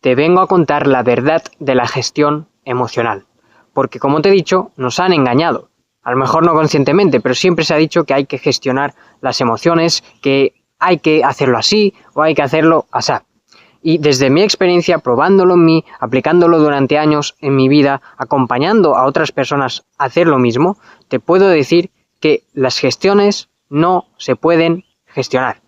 te vengo a contar la verdad de la gestión emocional. Porque como te he dicho, nos han engañado. A lo mejor no conscientemente, pero siempre se ha dicho que hay que gestionar las emociones, que hay que hacerlo así o hay que hacerlo así. Y desde mi experiencia, probándolo en mí, aplicándolo durante años en mi vida, acompañando a otras personas a hacer lo mismo, te puedo decir que las gestiones no se pueden gestionar.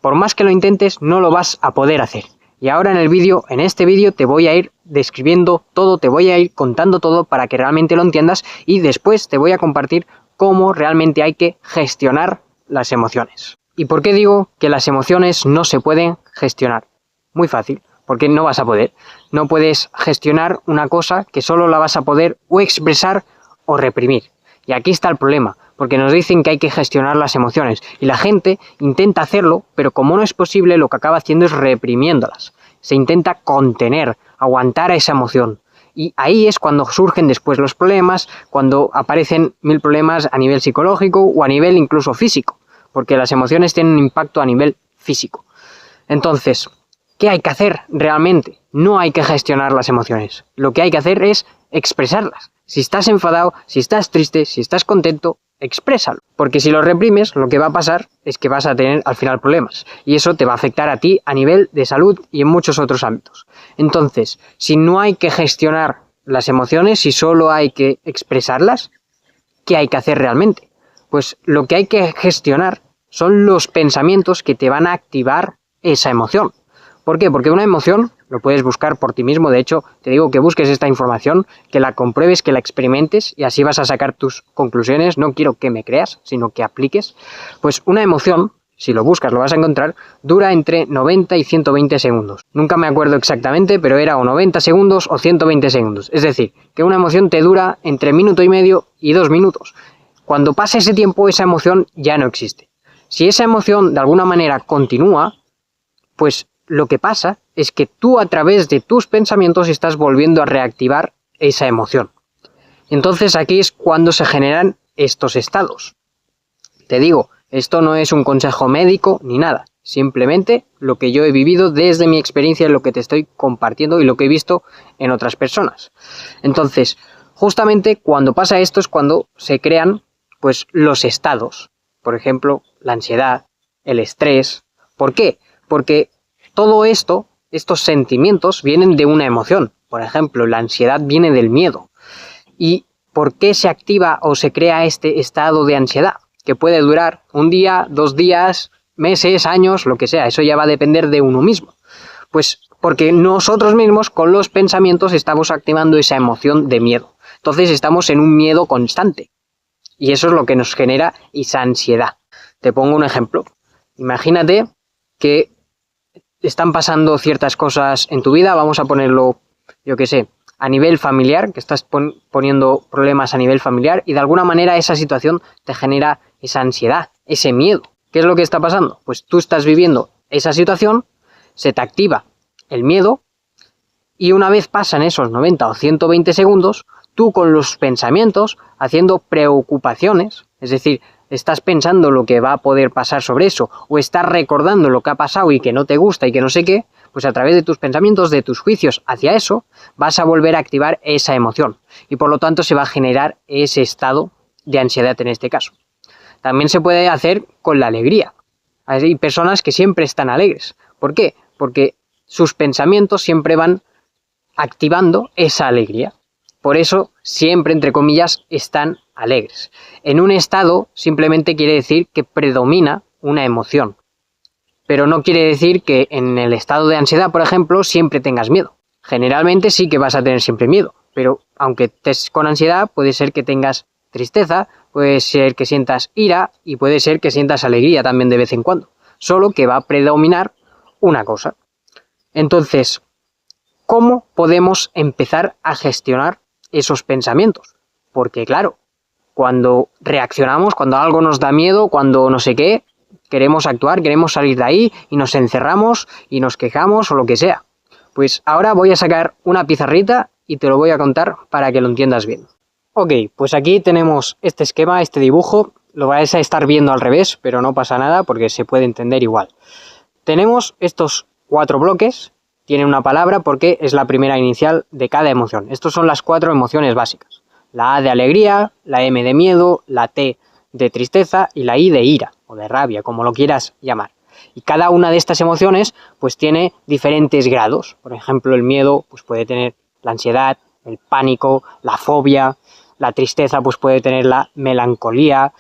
Por más que lo intentes, no lo vas a poder hacer. Y ahora en este vídeo te voy a ir describiendo todo, te voy a ir contando todo para que realmente lo entiendas y después te voy a compartir cómo realmente hay que gestionar las emociones. ¿Y por qué digo que las emociones no se pueden gestionar? Muy fácil, porque no vas a poder. No puedes gestionar una cosa que solo la vas a poder o expresar o reprimir. Y aquí está el problema, porque nos dicen que hay que gestionar las emociones y la gente intenta hacerlo, pero como no es posible, lo que acaba haciendo es reprimiéndolas. Se intenta contener, aguantar a esa emoción. Y ahí es cuando surgen después los problemas, cuando aparecen 1000 problemas a nivel psicológico o a nivel incluso físico, porque las emociones tienen un impacto a nivel físico. Entonces, ¿qué hay que hacer realmente? No hay que gestionar las emociones. Lo que hay que hacer es expresarlas. Si estás enfadado, si estás triste, si estás contento, exprésalo. Porque si lo reprimes, lo que va a pasar es que vas a tener al final problemas. Y eso te va a afectar a ti a nivel de salud y en muchos otros ámbitos. Entonces, si no hay que gestionar las emociones, si solo hay que expresarlas, ¿qué hay que hacer realmente? Pues lo que hay que gestionar son los pensamientos que te van a activar esa emoción. ¿Por qué? Porque una emoción lo puedes buscar por ti mismo. De hecho, te digo que busques esta información, que la compruebes, que la experimentes y así vas a sacar tus conclusiones. No quiero que me creas, sino que apliques. Pues una emoción, si lo buscas lo vas a encontrar, dura entre 90 y 120 segundos. Nunca me acuerdo exactamente, pero era o 90 segundos o 120 segundos. Es decir, que una emoción te dura entre minuto y medio y 2 minutos. Cuando pasa ese tiempo, esa emoción ya no existe. Si esa emoción de alguna manera continúa, pues lo que pasa es que tú a través de tus pensamientos estás volviendo a reactivar esa emoción. Entonces aquí es cuando se generan estos estados. Te digo, esto no es un consejo médico ni nada. Simplemente lo que yo he vivido desde mi experiencia, lo que te estoy compartiendo y lo que he visto en otras personas. Entonces, justamente cuando pasa esto es cuando se crean pues los estados. Por ejemplo, la ansiedad, el estrés. ¿Por qué? Porque todo esto, estos sentimientos vienen de una emoción. Por ejemplo, la ansiedad viene del miedo. ¿Y por qué se activa o se crea este estado de ansiedad? Que puede durar un día, 2 días, meses, años, lo que sea. Eso ya va a depender de uno mismo. Pues porque nosotros mismos con los pensamientos estamos activando esa emoción de miedo. Entonces estamos en un miedo constante. Y eso es lo que nos genera esa ansiedad. Te pongo un ejemplo. Imagínate que están pasando ciertas cosas en tu vida, vamos a ponerlo, yo qué sé, a nivel familiar, que estás poniendo problemas a nivel familiar y de alguna manera esa situación te genera esa ansiedad, ese miedo. ¿Qué es lo que está pasando? Pues tú estás viviendo esa situación, se te activa el miedo y una vez pasan esos 90 o 120 segundos, tú con los pensamientos, haciendo preocupaciones, es decir, estás pensando lo que va a poder pasar sobre eso o estás recordando lo que ha pasado y que no te gusta y que no sé qué, pues a través de tus pensamientos, de tus juicios hacia eso, vas a volver a activar esa emoción y por lo tanto se va a generar ese estado de ansiedad en este caso. También se puede hacer con la alegría. Hay personas que siempre están alegres. ¿Por qué? Porque sus pensamientos siempre van activando esa alegría. Por eso, siempre, entre comillas, están alegres. En un estado simplemente quiere decir que predomina una emoción. Pero no quiere decir que en el estado de ansiedad, por ejemplo, siempre tengas miedo. Generalmente sí que vas a tener siempre miedo. Pero aunque estés con ansiedad, puede ser que tengas tristeza, puede ser que sientas ira y puede ser que sientas alegría también de vez en cuando. Solo que va a predominar una cosa. Entonces, ¿cómo podemos empezar a gestionar esos pensamientos? Porque claro, cuando reaccionamos, cuando algo nos da miedo, cuando no sé qué, queremos actuar, queremos salir de ahí y nos encerramos y nos quejamos o lo que sea. Pues ahora voy a sacar una pizarrita y te lo voy a contar para que lo entiendas bien. Ok, pues aquí tenemos este esquema, este dibujo, lo vais a estar viendo al revés, pero no pasa nada porque se puede entender igual. Tenemos estos 4 bloques tiene una palabra porque es la primera inicial de cada emoción. Estas son las 4 emociones básicas. La A de alegría, la M de miedo, la T de tristeza y la I de ira o de rabia, como lo quieras llamar. Y cada una de estas emociones pues tiene diferentes grados. Por ejemplo, el miedo pues puede tener la ansiedad, el pánico, la fobia. La tristeza pues puede tener la melancolía,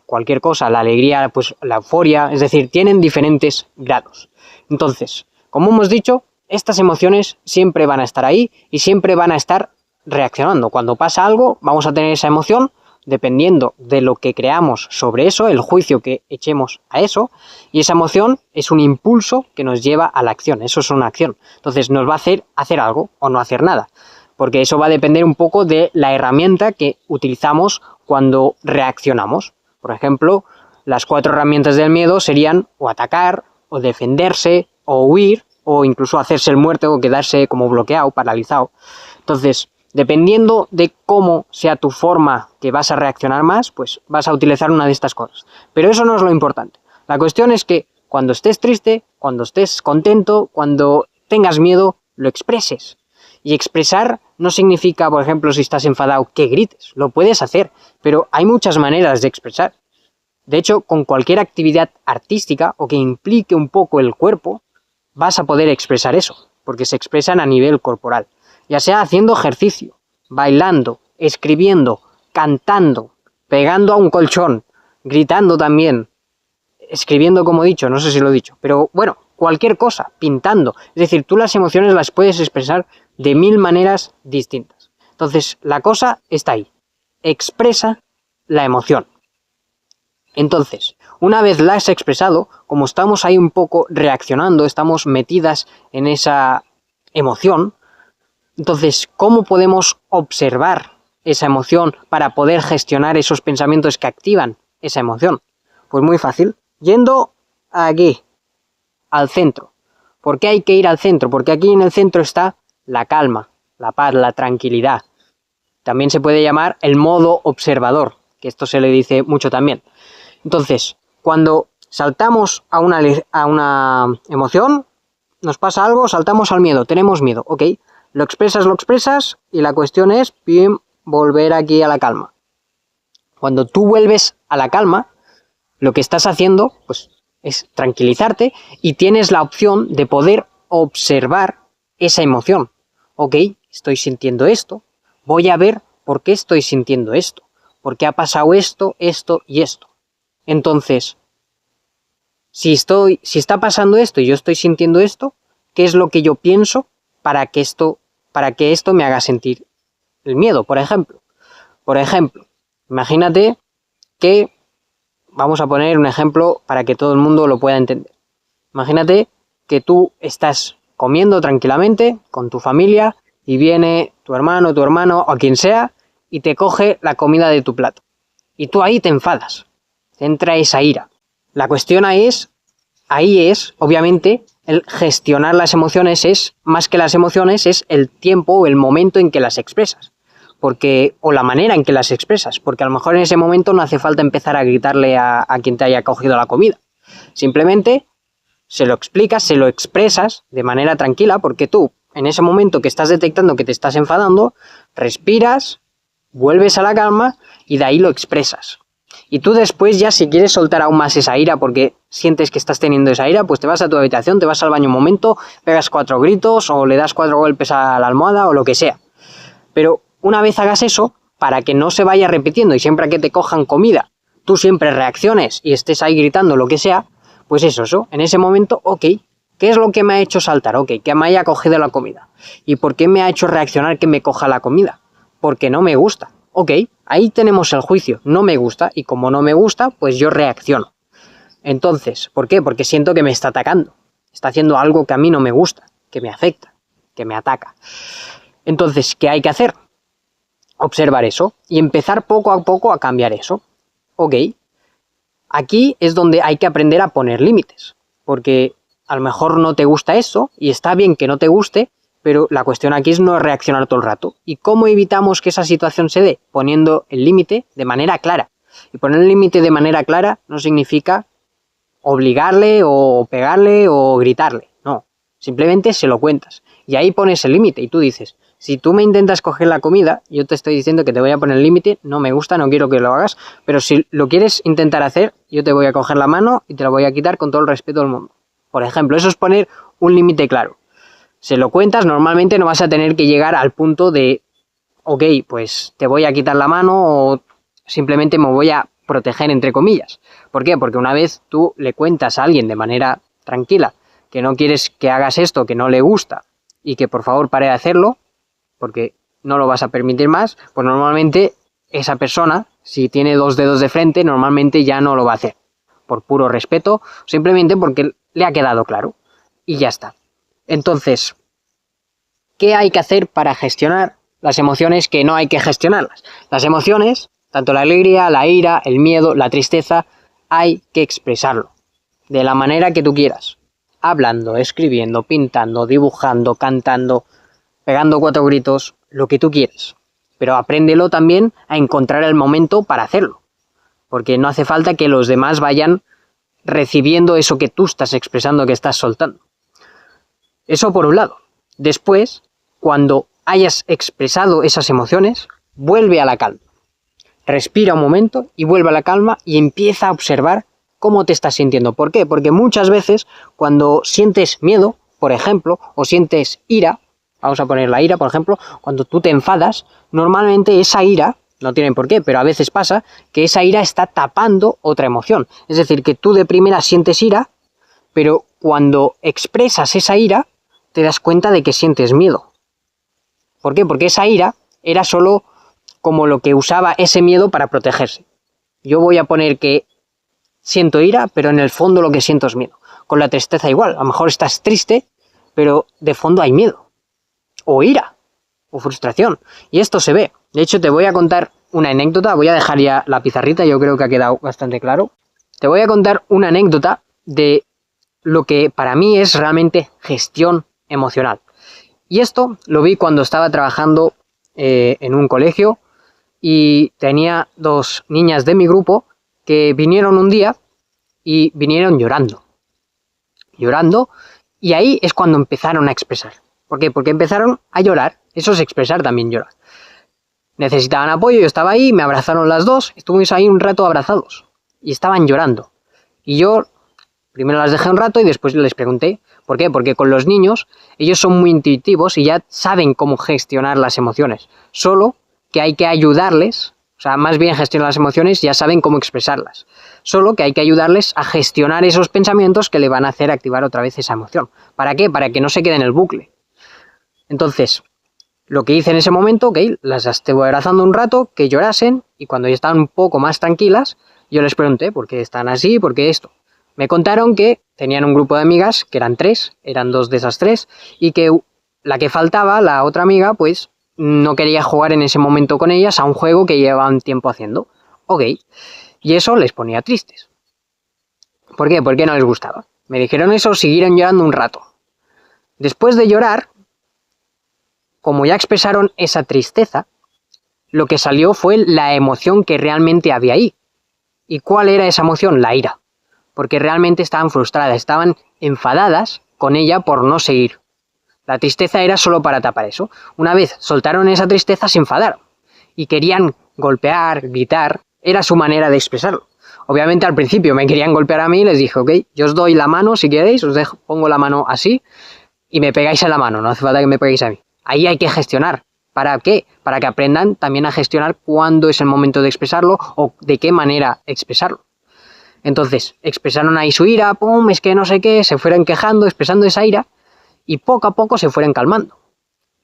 cualquier cosa. La alegría pues la euforia. Es decir, tienen diferentes grados. Entonces, como hemos dicho, estas emociones siempre van a estar ahí y siempre van a estar reaccionando. Cuando pasa algo, vamos a tener esa emoción, dependiendo de lo que creamos sobre eso, el juicio que echemos a eso, y esa emoción es un impulso que nos lleva a la acción. Eso es una acción. Entonces nos va a hacer algo o no hacer nada, porque eso va a depender un poco de la herramienta que utilizamos cuando reaccionamos. Por ejemplo, las 4 herramientas del miedo serían o atacar, o defenderse, o huir, o incluso hacerse el muerto o quedarse como bloqueado, paralizado. Entonces, dependiendo de cómo sea tu forma que vas a reaccionar más, pues vas a utilizar una de estas cosas. Pero eso no es lo importante. La cuestión es que cuando estés triste, cuando estés contento, cuando tengas miedo, lo expreses. Y expresar no significa, por ejemplo, si estás enfadado, que grites. Lo puedes hacer, pero hay muchas maneras de expresar. De hecho, con cualquier actividad artística o que implique un poco el cuerpo, vas a poder expresar eso, porque se expresan a nivel corporal. Ya sea haciendo ejercicio, bailando, escribiendo, cantando, pegando a un colchón, gritando también, escribiendo como he dicho, no sé si lo he dicho, pero bueno, cualquier cosa, pintando. Es decir, tú las emociones las puedes expresar de 1000 maneras distintas. Entonces, la cosa está ahí. Expresa la emoción. Entonces, una vez la has expresado, como estamos ahí un poco reaccionando, estamos metidas en esa emoción, entonces, ¿cómo podemos observar esa emoción para poder gestionar esos pensamientos que activan esa emoción? Pues muy fácil, yendo aquí, al centro. ¿Por qué hay que ir al centro? Porque aquí en el centro está la calma, la paz, la tranquilidad. También se puede llamar el modo observador, que esto se le dice mucho también. Entonces, cuando saltamos a una emoción, nos pasa algo, saltamos al miedo, tenemos miedo, ok. Lo expresas y la cuestión es volver aquí a la calma. Cuando tú vuelves a la calma, lo que estás haciendo pues, es tranquilizarte y tienes la opción de poder observar esa emoción. Ok, estoy sintiendo esto, voy a ver por qué estoy sintiendo esto, por qué ha pasado esto, esto y esto. Entonces, si está pasando esto y yo estoy sintiendo esto, ¿qué es lo que yo pienso para que esto me haga sentir el miedo, por ejemplo? Por ejemplo, imagínate que, vamos a poner un ejemplo para que todo el mundo lo pueda entender. Imagínate que tú estás comiendo tranquilamente con tu familia y viene tu hermano o quien sea y te coge la comida de tu plato. Y tú ahí te enfadas, te entra esa ira. La cuestión ahí es, obviamente, el gestionar las emociones es, más que las emociones, es el tiempo o el momento en que las expresas. O la manera en que las expresas. Porque a lo mejor en ese momento no hace falta empezar a gritarle a quien te haya cogido la comida. Simplemente se lo explicas, se lo expresas de manera tranquila, porque tú, en ese momento que estás detectando que te estás enfadando, respiras, vuelves a la calma y de ahí lo expresas. Y tú después ya, si quieres soltar aún más esa ira porque sientes que estás teniendo esa ira, pues te vas a tu habitación, te vas al baño un momento, pegas 4 gritos o le das 4 golpes a la almohada o lo que sea. Pero una vez hagas eso, para que no se vaya repitiendo y siempre que te cojan comida, tú siempre reacciones y estés ahí gritando lo que sea, pues eso, en ese momento, ok, ¿qué es lo que me ha hecho saltar? Ok, que me haya cogido la comida. ¿Y por qué me ha hecho reaccionar que me coja la comida? Porque no me gusta. Ok, ahí tenemos el juicio, no me gusta, y como no me gusta, pues yo reacciono. Entonces, ¿por qué? Porque siento que me está atacando, está haciendo algo que a mí no me gusta, que me afecta, que me ataca. Entonces, ¿qué hay que hacer? Observar eso y empezar poco a poco a cambiar eso. Ok, aquí es donde hay que aprender a poner límites, porque a lo mejor no te gusta eso, y está bien que no te guste, pero la cuestión aquí es no reaccionar todo el rato. ¿Y cómo evitamos que esa situación se dé? Poniendo el límite de manera clara. Y poner el límite de manera clara no significa obligarle o pegarle o gritarle. No, simplemente se lo cuentas. Y ahí pones el límite y tú dices, si tú me intentas coger la comida, yo te estoy diciendo que te voy a poner el límite, no me gusta, no quiero que lo hagas, pero si lo quieres intentar hacer, yo te voy a coger la mano y te la voy a quitar con todo el respeto del mundo. Por ejemplo, eso es poner un límite claro. Se lo cuentas, normalmente no vas a tener que llegar al punto de, ok, pues te voy a quitar la mano o simplemente me voy a proteger, entre comillas. ¿Por qué? Porque una vez tú le cuentas a alguien de manera tranquila que no quieres que hagas esto, que no le gusta y que por favor pare de hacerlo, porque no lo vas a permitir más, pues normalmente esa persona, si tiene 2 dedos de frente, normalmente ya no lo va a hacer. Por puro respeto, simplemente porque le ha quedado claro. Y ya está. Entonces, ¿qué hay que hacer para gestionar las emociones que no hay que gestionarlas? Las emociones, tanto la alegría, la ira, el miedo, la tristeza, hay que expresarlo. De la manera que tú quieras. Hablando, escribiendo, pintando, dibujando, cantando, pegando 4 gritos, lo que tú quieras. Pero apréndelo también a encontrar el momento para hacerlo. Porque no hace falta que los demás vayan recibiendo eso que tú estás expresando, que estás soltando. Eso por un lado. Después, cuando hayas expresado esas emociones, vuelve a la calma. Respira un momento y vuelve a la calma y empieza a observar cómo te estás sintiendo. ¿Por qué? Porque muchas veces cuando sientes miedo, por ejemplo, o sientes ira, vamos a poner la ira, por ejemplo, cuando tú te enfadas, normalmente esa ira, no tiene por qué, pero a veces pasa que esa ira está tapando otra emoción. Es decir, que tú de primera sientes ira, pero cuando expresas esa ira, te das cuenta de que sientes miedo. ¿Por qué? Porque esa ira era solo como lo que usaba ese miedo para protegerse. Yo voy a poner que siento ira, pero en el fondo lo que siento es miedo. Con la tristeza igual, a lo mejor estás triste, pero de fondo hay miedo, o ira, o frustración. Y esto se ve. De hecho, te voy a contar una anécdota, voy a dejar ya la pizarrita, yo creo que ha quedado bastante claro. Te voy a contar una anécdota de lo que para mí es realmente gestión emocional. Y esto lo vi cuando estaba trabajando en un colegio y tenía 2 niñas de mi grupo que vinieron un día y vinieron llorando. Y ahí es cuando empezaron a expresar. ¿Por qué? Porque empezaron a llorar. Eso es expresar también, llorar. Necesitaban apoyo, yo estaba ahí, me abrazaron las 2, estuvimos ahí un rato abrazados y estaban llorando. Y yo primero las dejé un rato y después les pregunté. ¿Por qué? Porque con los niños, ellos son muy intuitivos y ya saben cómo gestionar las emociones. Solo que hay que ayudarles, o sea, más bien gestionar las emociones, ya saben cómo expresarlas. Solo que hay que ayudarles a gestionar esos pensamientos que le van a hacer activar otra vez esa emoción. ¿Para qué? Para que no se quede en el bucle. Entonces, lo que hice en ese momento, ok, las estuve abrazando un rato, que llorasen, y cuando ya estaban un poco más tranquilas, yo les pregunté por qué están así, por qué esto. Me contaron que tenían un grupo de amigas, que eran 3, eran 2 de esas 3, y que la que faltaba, la otra amiga, pues no quería jugar en ese momento con ellas a un juego que llevaban tiempo haciendo. Ok, y eso les ponía tristes. ¿Por qué? Porque no les gustaba. Me dijeron eso, siguieron llorando un rato. Después de llorar, como ya expresaron esa tristeza, lo que salió fue la emoción que realmente había ahí. ¿Y cuál era esa emoción? La ira. Porque realmente estaban frustradas, estaban enfadadas con ella por no seguir. La tristeza era solo para tapar eso. Una vez soltaron esa tristeza, se enfadaron y querían golpear, gritar. Era su manera de expresarlo. Obviamente al principio me querían golpear a mí y les dije, ok, yo os doy la mano si queréis, os dejo, pongo la mano así y me pegáis en la mano, no hace falta que me peguéis a mí. Ahí hay que gestionar. ¿Para qué? Para que aprendan también a gestionar cuándo es el momento de expresarlo o de qué manera expresarlo. Entonces, expresaron ahí su ira, pum, es que no sé qué, se fueron quejando, expresando esa ira, y poco a poco se fueron calmando.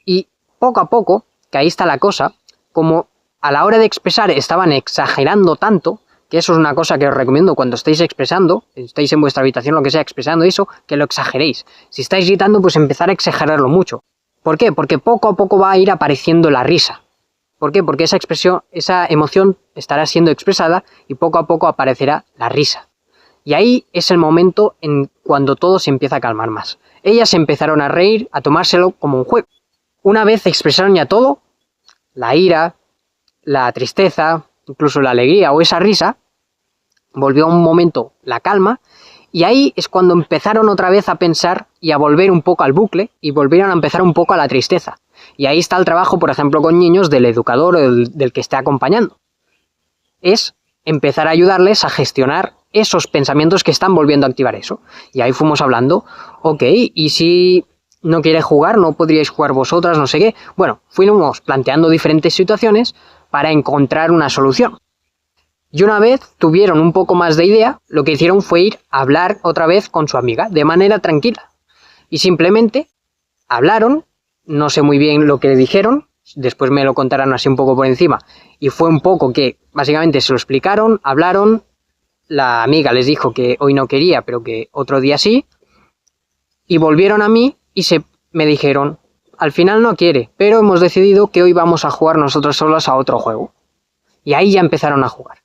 Y poco a poco, que ahí está la cosa, como a la hora de expresar estaban exagerando tanto, que eso es una cosa que os recomiendo cuando estéis expresando, estáis en vuestra habitación, lo que sea, expresando eso, que lo exageréis. Si estáis gritando, pues empezar a exagerarlo mucho. ¿Por qué? Porque poco a poco va a ir apareciendo la risa. ¿Por qué? Porque esa expresión, esa emoción estará siendo expresada y poco a poco aparecerá la risa. Y ahí es el momento en cuando todo se empieza a calmar más. Ellas empezaron a reír, a tomárselo como un juego. Una vez expresaron ya todo, la ira, la tristeza, incluso la alegría o esa risa, volvió un momento la calma Y ahí es cuando empezaron otra vez a pensar y a volver un poco al bucle y volvieron a empezar un poco a la tristeza. Y ahí está el trabajo, por ejemplo, con niños del educador o del que esté acompañando. Es empezar a ayudarles a gestionar esos pensamientos que están volviendo a activar eso. Y ahí fuimos hablando, ok, ¿y si no quiere jugar? ¿No podríais jugar vosotras? No sé qué. Bueno, fuimos planteando diferentes situaciones para encontrar una solución. Y una vez tuvieron un poco más de idea, lo que hicieron fue ir a hablar otra vez con su amiga, de manera tranquila. Y simplemente hablaron, no sé muy bien lo que le dijeron, después me lo contarán así un poco por encima, y fue un poco que básicamente se lo explicaron, hablaron, la amiga les dijo que hoy no quería, pero que otro día sí, y volvieron a mí y me dijeron, al final no quiere, pero hemos decidido que hoy vamos a jugar nosotros solas a otro juego. Y ahí ya empezaron a jugar.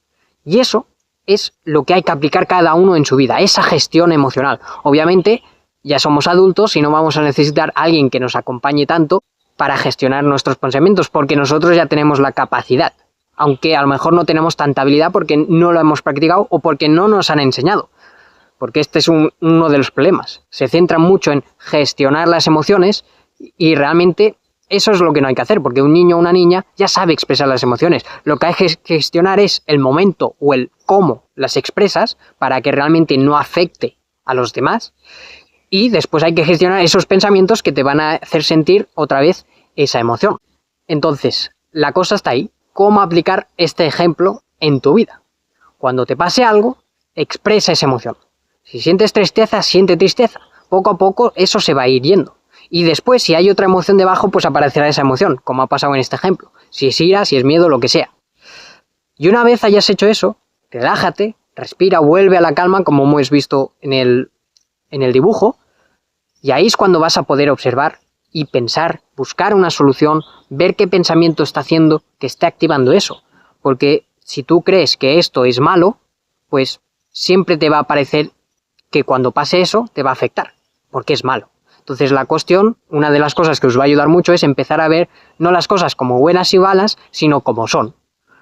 Y eso es lo que hay que aplicar cada uno en su vida, esa gestión emocional. Obviamente, ya somos adultos y no vamos a necesitar a alguien que nos acompañe tanto para gestionar nuestros pensamientos, porque nosotros ya tenemos la capacidad, aunque a lo mejor no tenemos tanta habilidad porque no lo hemos practicado o porque no nos han enseñado. Porque este es uno de los problemas. Se centran mucho en gestionar las emociones y realmente eso es lo que no hay que hacer, porque un niño o una niña ya sabe expresar las emociones. Lo que hay que gestionar es el momento o el cómo las expresas para que realmente no afecte a los demás. Y después hay que gestionar esos pensamientos que te van a hacer sentir otra vez esa emoción. Entonces, la cosa está ahí. ¿Cómo aplicar este ejemplo en tu vida? Cuando te pase algo, expresa esa emoción. Si sientes tristeza, siente tristeza. Poco a poco eso se va a ir yendo. Y después, si hay otra emoción debajo, pues aparecerá esa emoción, como ha pasado en este ejemplo. Si es ira, si es miedo, lo que sea. Y una vez hayas hecho eso, relájate, respira, vuelve a la calma, como hemos visto en el dibujo. Y ahí es cuando vas a poder observar y pensar, buscar una solución, ver qué pensamiento está haciendo que esté activando eso. Porque si tú crees que esto es malo, pues siempre te va a parecer que cuando pase eso te va a afectar, porque es malo. Entonces la cuestión, una de las cosas que os va a ayudar mucho es empezar a ver no las cosas como buenas y malas, sino como son,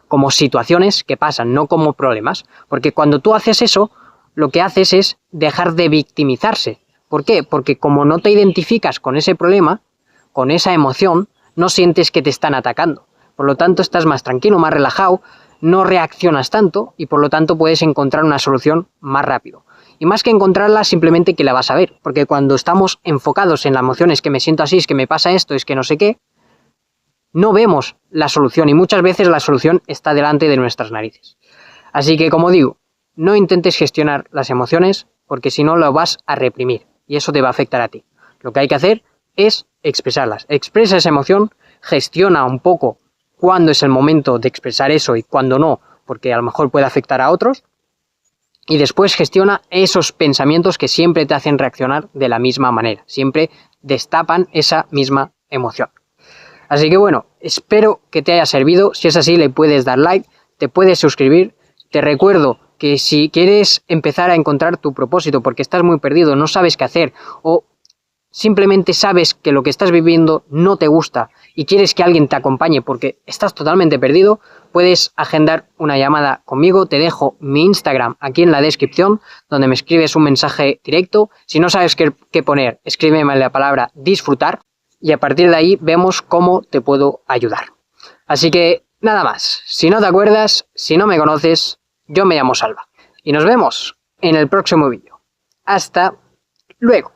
como situaciones que pasan, no como problemas. Porque cuando tú haces eso, lo que haces es dejar de victimizarse. ¿Por qué? Porque como no te identificas con ese problema, con esa emoción, no sientes que te están atacando. Por lo tanto, estás más tranquilo, más relajado, no reaccionas tanto y por lo tanto puedes encontrar una solución más rápido. Y más que encontrarla, simplemente que la vas a ver. Porque cuando estamos enfocados en la emoción, es que me siento así, es que me pasa esto, es que no sé qué, no vemos la solución y muchas veces la solución está delante de nuestras narices. Así que, como digo, no intentes gestionar las emociones porque si no lo vas a reprimir y eso te va a afectar a ti. Lo que hay que hacer es expresarlas. Expresa esa emoción, gestiona un poco cuándo es el momento de expresar eso y cuándo no, porque a lo mejor puede afectar a otros. Y después gestiona esos pensamientos que siempre te hacen reaccionar de la misma manera. Siempre destapan esa misma emoción. Así que bueno, espero que te haya servido. Si es así, le puedes dar like, te puedes suscribir. Te recuerdo que si quieres empezar a encontrar tu propósito porque estás muy perdido, no sabes qué hacer o simplemente sabes que lo que estás viviendo no te gusta y quieres que alguien te acompañe porque estás totalmente perdido, puedes agendar una llamada conmigo. Te dejo mi Instagram aquí en la descripción, donde me escribes un mensaje directo. Si no sabes qué poner, escríbeme la palabra disfrutar y a partir de ahí vemos cómo te puedo ayudar. Así que nada más, si no te acuerdas, si no me conoces, yo me llamo Salva y nos vemos en el próximo vídeo. Hasta luego.